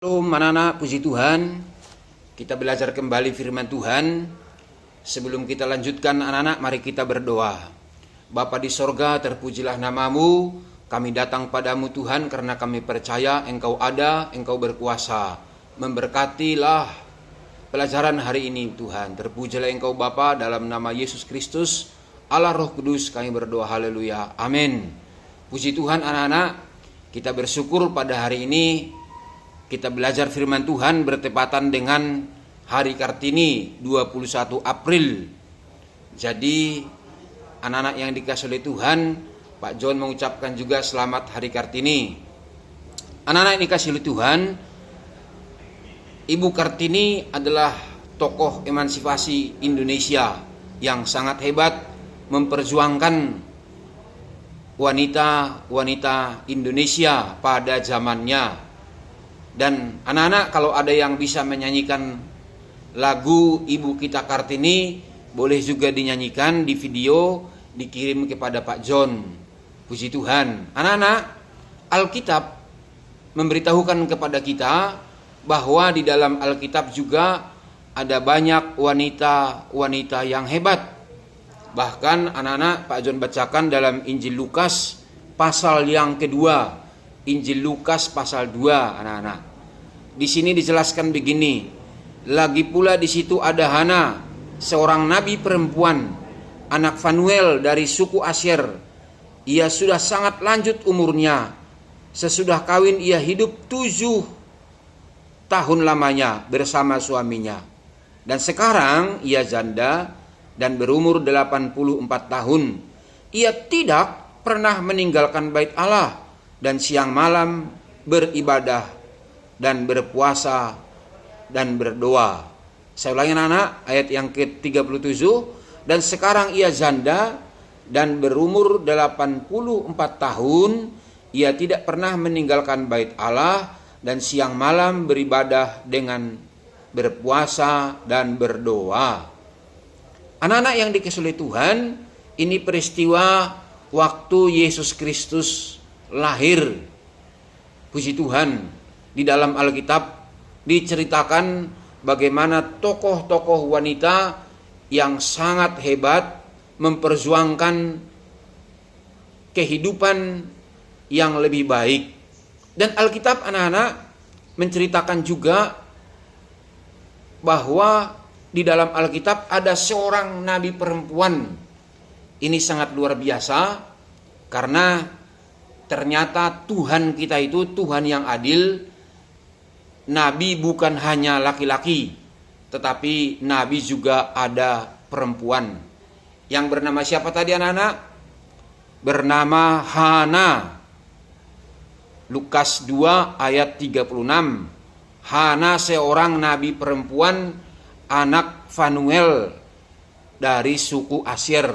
Shalom anak-anak, puji Tuhan. Kita belajar kembali firman Tuhan. Sebelum kita lanjutkan anak-anak, mari kita berdoa. Bapa di sorga, terpujilah namamu. Kami datang padamu Tuhan karena kami percaya Engkau ada, Engkau berkuasa. Memberkatilah pelajaran hari ini Tuhan. Terpujilah Engkau Bapa, dalam nama Yesus Kristus, Allah Roh Kudus kami berdoa, haleluya, amin. Puji Tuhan anak-anak, kita bersyukur pada hari ini kita belajar firman Tuhan bertepatan dengan Hari Kartini 21 April. Jadi anak-anak yang dikasihi oleh Tuhan, Pak John mengucapkan juga selamat Hari Kartini. Anak-anak yang dikasihi oleh Tuhan, Ibu Kartini adalah tokoh emansipasi Indonesia yang sangat hebat memperjuangkan wanita-wanita Indonesia pada zamannya. Dan anak-anak, kalau ada yang bisa menyanyikan lagu Ibu kita Kartini, boleh juga dinyanyikan di video, dikirim kepada Pak John. Puji Tuhan. Anak-anak, Alkitab memberitahukan kepada kita bahwa di dalam Alkitab juga ada banyak wanita-wanita yang hebat. Bahkan anak-anak, Pak John bacakan dalam Injil Lukas pasal yang kedua. Injil Lukas pasal 2 anak-anak. Di sini dijelaskan begini. Lagi pula di situ ada Hana, seorang nabi perempuan, anak Fanuel dari suku Asyer. Ia sudah sangat lanjut umurnya. Sesudah kawin ia hidup 7 tahun lamanya bersama suaminya. Dan sekarang ia janda dan berumur 84 tahun. Ia tidak pernah meninggalkan bait Allah dan siang malam beribadah dan berpuasa dan berdoa. Saya ulangi anak-anak, ayat yang ke-37. Dan sekarang ia janda dan berumur 84 tahun. Ia tidak pernah meninggalkan bait Allah dan siang malam beribadah dengan berpuasa dan berdoa. Anak-anak yang dikasihi Tuhan, ini peristiwa waktu Yesus Kristus lahir. Puji Tuhan, di dalam Alkitab diceritakan bagaimana tokoh-tokoh wanita yang sangat hebat memperjuangkan kehidupan yang lebih baik. Dan Alkitab anak-anak menceritakan juga bahwa di dalam Alkitab ada seorang nabi perempuan. Ini sangat luar biasa karena ternyata Tuhan kita itu Tuhan yang adil. Nabi bukan hanya laki-laki, tetapi nabi juga ada perempuan. Yang bernama siapa tadi anak-anak? Bernama Hana. Lukas 2 ayat 36. Hana seorang nabi perempuan, anak Fanuel dari suku Asyer.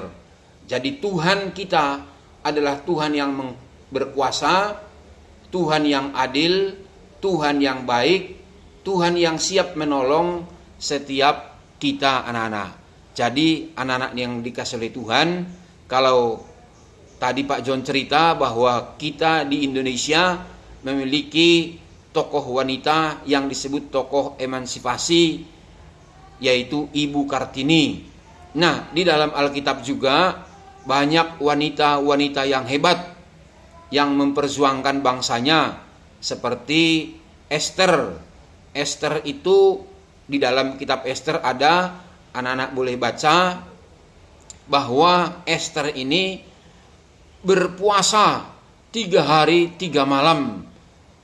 Jadi Tuhan kita adalah Tuhan yang berkuasa, Tuhan yang adil, Tuhan yang baik, Tuhan yang siap menolong setiap kita anak-anak. Jadi anak-anak yang dikasihi oleh Tuhan, kalau tadi Pak John cerita bahwa kita di Indonesia memiliki tokoh wanita yang disebut tokoh emansipasi, yaitu Ibu Kartini. Nah, di dalam Alkitab juga banyak wanita-wanita yang hebat yang memperjuangkan bangsanya, seperti Esther. Esther itu di dalam kitab Esther ada, anak-anak boleh baca bahwa Esther ini berpuasa 3 hari 3 malam,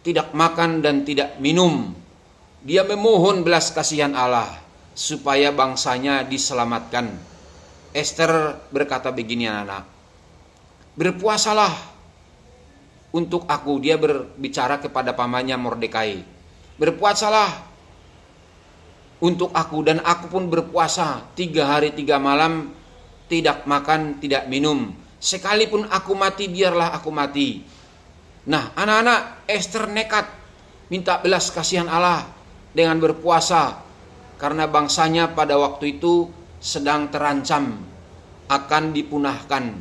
tidak makan dan tidak minum. Dia memohon belas kasihan Allah supaya bangsanya diselamatkan. Esther berkata begini anak-anak, berpuasalah untuk aku. Dia berbicara kepada pamannya Mordekai. Berpuasalah untuk aku, dan aku pun berpuasa 3 hari 3 malam, tidak makan, tidak minum. Sekalipun aku mati, biarlah aku mati. Nah, anak-anak, Esther nekat minta belas kasihan Allah dengan berpuasa, karena bangsanya pada waktu itu sedang terancam akan dipunahkan.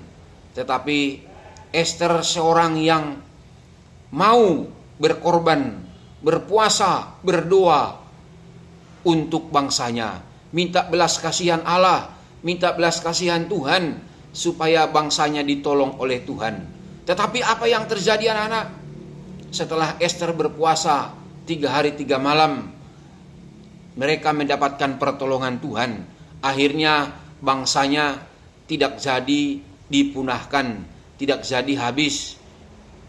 Tetapi Esther seorang yang mau berkorban berpuasa, berdoa untuk bangsanya. Minta belas kasihan Allah, minta belas kasihan Tuhan, supaya bangsanya ditolong oleh Tuhan. Tetapi apa yang terjadi anak-anak? Setelah Ester berpuasa 3 hari 3 malam, mereka mendapatkan pertolongan Tuhan. Akhirnya bangsanya tidak jadi dipunahkan, tidak jadi habis.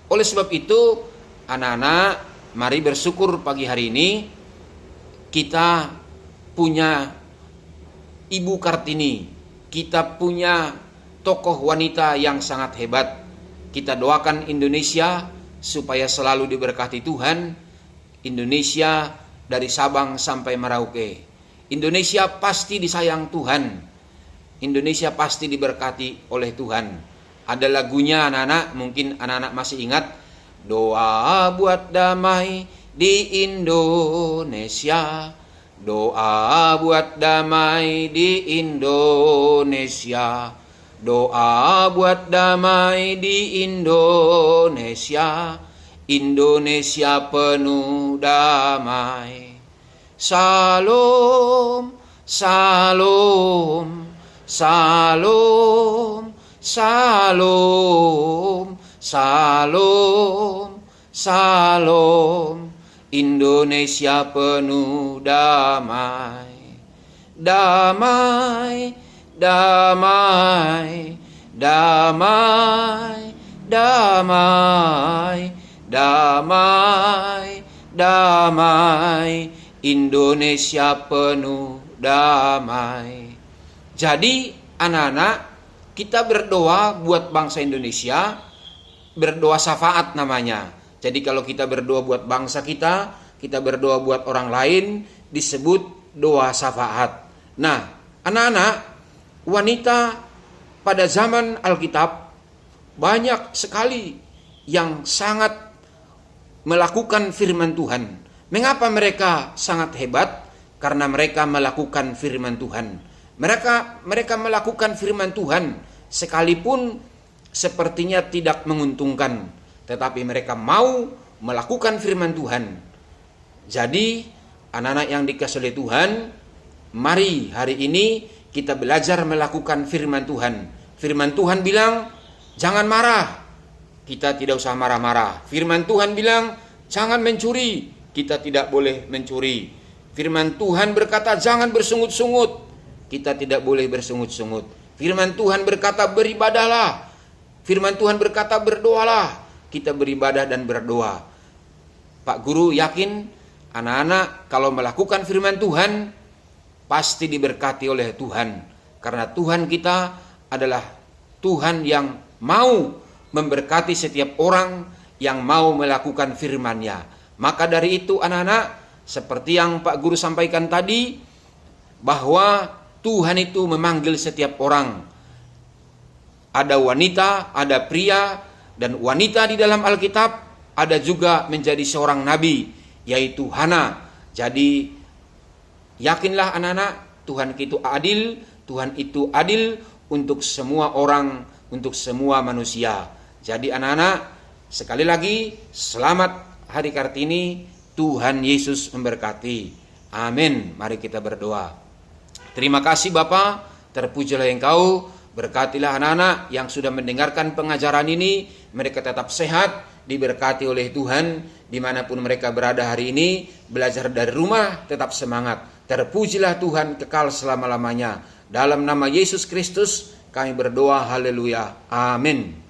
Oleh sebab itu, anak-anak, mari bersyukur pagi hari ini kita punya Ibu Kartini, kita punya tokoh wanita yang sangat hebat. Kita doakan Indonesia supaya selalu diberkati Tuhan. Indonesia dari Sabang sampai Merauke. Indonesia pasti disayang Tuhan. Indonesia pasti diberkati oleh Tuhan. Ada lagunya anak-anak, mungkin anak-anak masih ingat. Doa buat damai di Indonesia. Doa buat damai di Indonesia. Doa buat damai di Indonesia. Indonesia penuh damai. Salam, salam, salam, salam, salam, salam. Indonesia penuh damai. Damai, damai, damai, damai, damai, damai. Indonesia penuh damai. Jadi anak-anak, kita berdoa buat bangsa Indonesia, berdoa syafaat namanya. Jadi kalau kita berdoa buat bangsa kita berdoa buat orang lain, disebut doa syafaat. Nah, anak-anak, wanita pada zaman Alkitab banyak sekali yang sangat melakukan firman Tuhan. Mengapa mereka sangat hebat? Karena mereka melakukan firman Tuhan. Mereka melakukan firman Tuhan sekalipun sepertinya tidak menguntungkan, tetapi mereka mau melakukan firman Tuhan. Jadi anak-anak yang dikasihi oleh Tuhan, mari hari ini kita belajar melakukan firman Tuhan. Firman Tuhan bilang, jangan marah. Kita tidak usah marah-marah. Firman Tuhan bilang, jangan mencuri. Kita tidak boleh mencuri. Firman Tuhan berkata, jangan bersungut-sungut. Kita tidak boleh bersungut-sungut. Firman Tuhan berkata, beribadahlah. Firman Tuhan berkata, berdoalah. Kita beribadah dan berdoa. Pak Guru yakin anak-anak kalau melakukan firman Tuhan pasti diberkati oleh Tuhan. Karena Tuhan kita adalah Tuhan yang mau memberkati setiap orang yang mau melakukan firman-Nya. Maka dari itu anak-anak, seperti yang Pak Guru sampaikan tadi, bahwa Tuhan itu memanggil setiap orang. Ada wanita, ada pria, dan wanita di dalam Alkitab ada juga menjadi seorang nabi, yaitu Hana. Jadi yakinlah anak-anak, Tuhan itu adil untuk semua orang, untuk semua manusia. Jadi anak-anak, sekali lagi selamat Hari Kartini. Tuhan Yesus memberkati. Amin. Mari kita berdoa. Terima kasih Bapa, terpujilah Engkau. Berkatilah anak-anak yang sudah mendengarkan pengajaran ini. Mereka tetap sehat, diberkati oleh Tuhan dimanapun mereka berada hari ini. Belajar dari rumah, tetap semangat. Terpujilah Tuhan kekal selama-lamanya. Dalam nama Yesus Kristus kami berdoa. Haleluya. Amin.